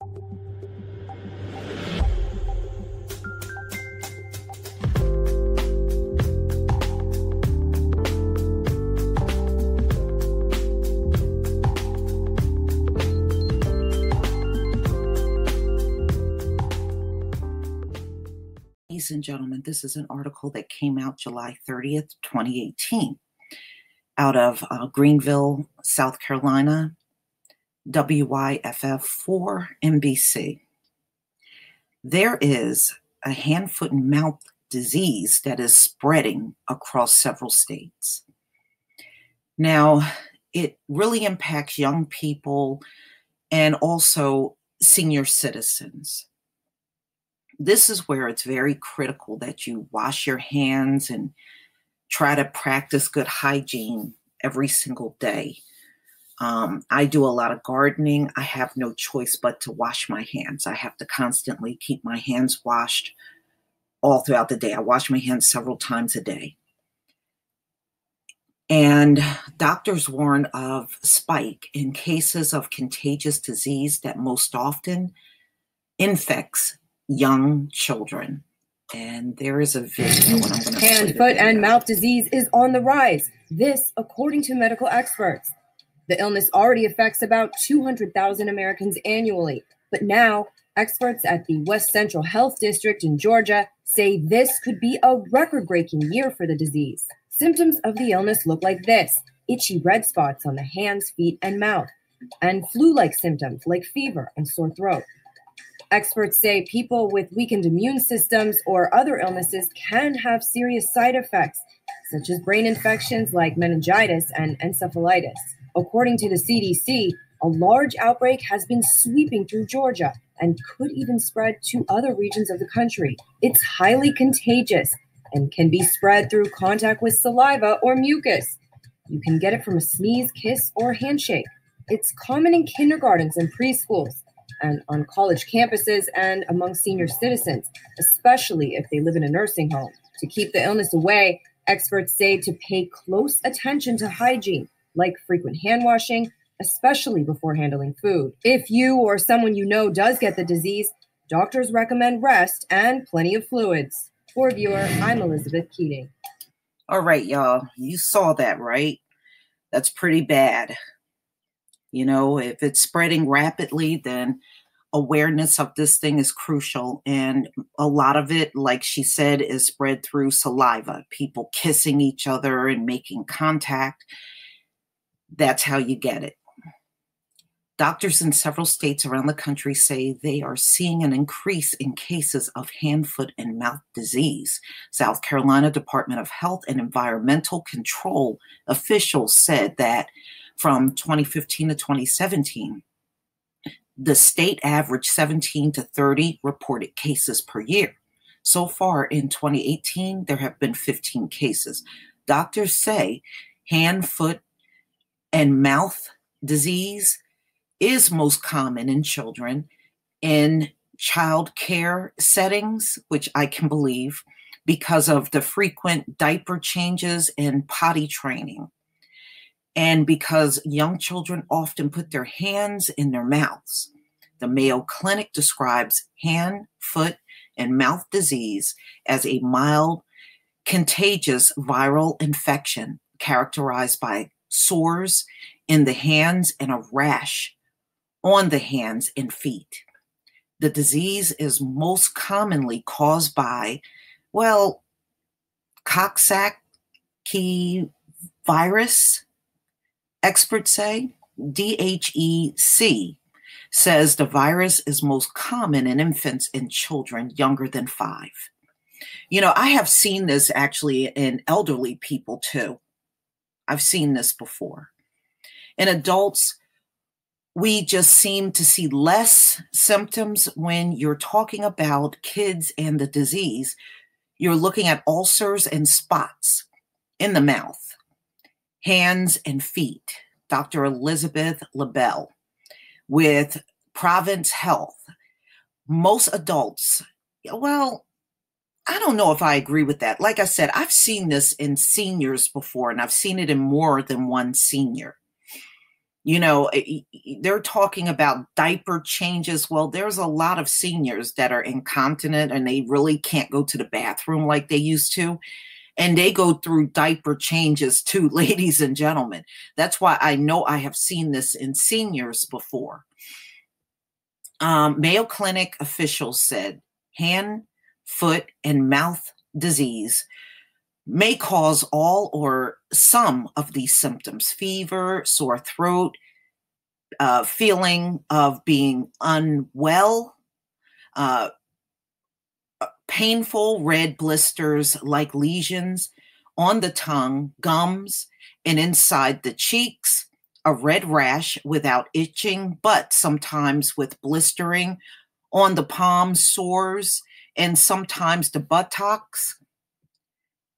Ladies and gentlemen, this is an article that came out July 30th, 2018, out of Greenville, South Carolina, WYFF4 NBC. There is a hand, foot, and mouth disease that is spreading across several states. Now, it really impacts young people and also senior citizens. This is where it's very critical that you wash your hands and try to practice good hygiene every single day. I do a lot of gardening. I have no choice but to wash my hands. I have to constantly keep my hands washed all throughout the day. I wash my hands several times a day. And doctors warn of spike in cases of contagious disease that most often infects young children. And there is a video, and I'm going to hand, foot, and mouth disease is on the rise. This, according to medical experts. The illness already affects about 200,000 Americans annually. But now, experts at the West Central Health District in Georgia say this could be a record-breaking year for the disease. Symptoms of the illness look like this: itchy red spots on the hands, feet, and mouth, and flu-like symptoms like fever and sore throat. Experts say people with weakened immune systems or other illnesses can have serious side effects, such as brain infections like meningitis and encephalitis. According to the CDC, a large outbreak has been sweeping through Georgia and could even spread to other regions of the country. It's highly contagious and can be spread through contact with saliva or mucus. You can get it from a sneeze, kiss, or handshake. It's common in kindergartens and preschools, and on college campuses and among senior citizens, especially if they live in a nursing home. To keep the illness away, experts say to pay close attention to hygiene, like frequent hand washing, especially before handling food. If you or someone you know does get the disease, doctors recommend rest and plenty of fluids. For Viewer, I'm Elizabeth Keating. All right, y'all, you saw that, right? That's pretty bad. You know, if it's spreading rapidly, then awareness of this thing is crucial. And a lot of it, like she said, is spread through saliva, people kissing each other and making contact. That's how you get it. Doctors in several states around the country say they are seeing an increase in cases of hand, foot, and mouth disease. South Carolina Department of Health and Environmental Control officials said that from 2015 to 2017, the state averaged 17 to 30 reported cases per year. So far in 2018, there have been 15 cases. Doctors say hand, foot, and mouth disease is most common in children in child care settings, which I can believe because of the frequent diaper changes and potty training, and because young children often put their hands in their mouths. The Mayo Clinic describes hand, foot, and mouth disease as a mild, contagious viral infection characterized by sores in the hands and a rash on the hands and feet. The disease is most commonly caused by, well, Coxsackie virus, experts say. DHEC says the virus is most common in infants and children younger than 5. You know, I have seen this actually in elderly people too. I've seen this before. In adults, we just seem to see less symptoms when you're talking about kids and the disease. You're looking at ulcers and spots in the mouth, hands, and feet. Dr. Elizabeth LaBelle with Providence Health. Most adults, well, I don't know if I agree with that. Like I said, I've seen this in seniors before, and I've seen it in more than one senior. You know, they're talking about diaper changes. Well, there's a lot of seniors that are incontinent and they really can't go to the bathroom like they used to. And they go through diaper changes too, ladies and gentlemen. That's why I know I have seen this in seniors before. Mayo Clinic officials said hand, foot, and mouth disease may cause all or some of these symptoms: fever, sore throat, feeling of being unwell, uh, painful red blisters like lesions on the tongue, gums, and inside the cheeks, a red rash without itching, but sometimes with blistering on the palms, sores, and sometimes the buttocks,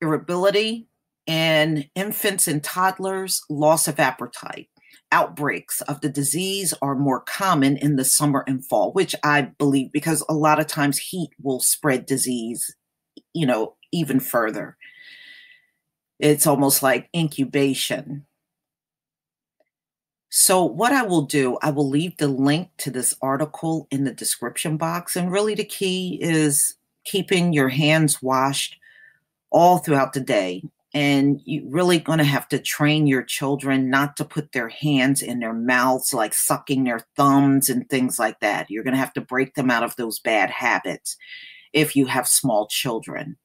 irritability, and infants and toddlers, loss of appetite. Outbreaks of the disease are more common in the summer and fall, which I believe because a lot of times heat will spread disease, you know, even further. It's almost like incubation. So what I will do, I will leave the link to this article in the description box. And really the key is keeping your hands washed all throughout the day. And you're really going to have to train your children not to put their hands in their mouths, like sucking their thumbs and things like that. You're going to have to break them out of those bad habits if you have small children.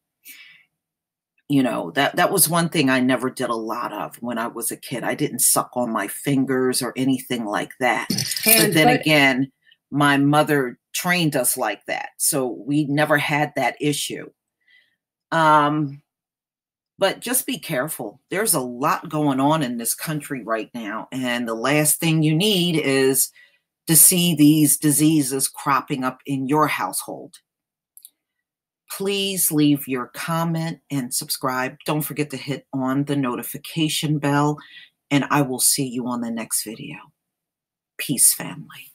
You know, that was one thing I never did a lot of when I was a kid. I didn't suck on my fingers or anything like that. But then again, my mother trained us like that. So we never had that issue. But just be careful. There's a lot going on in this country right now. And the last thing you need is to see these diseases cropping up in your household. Please leave your comment and subscribe. Don't forget to hit on the notification bell. And I will see you on the next video. Peace, family.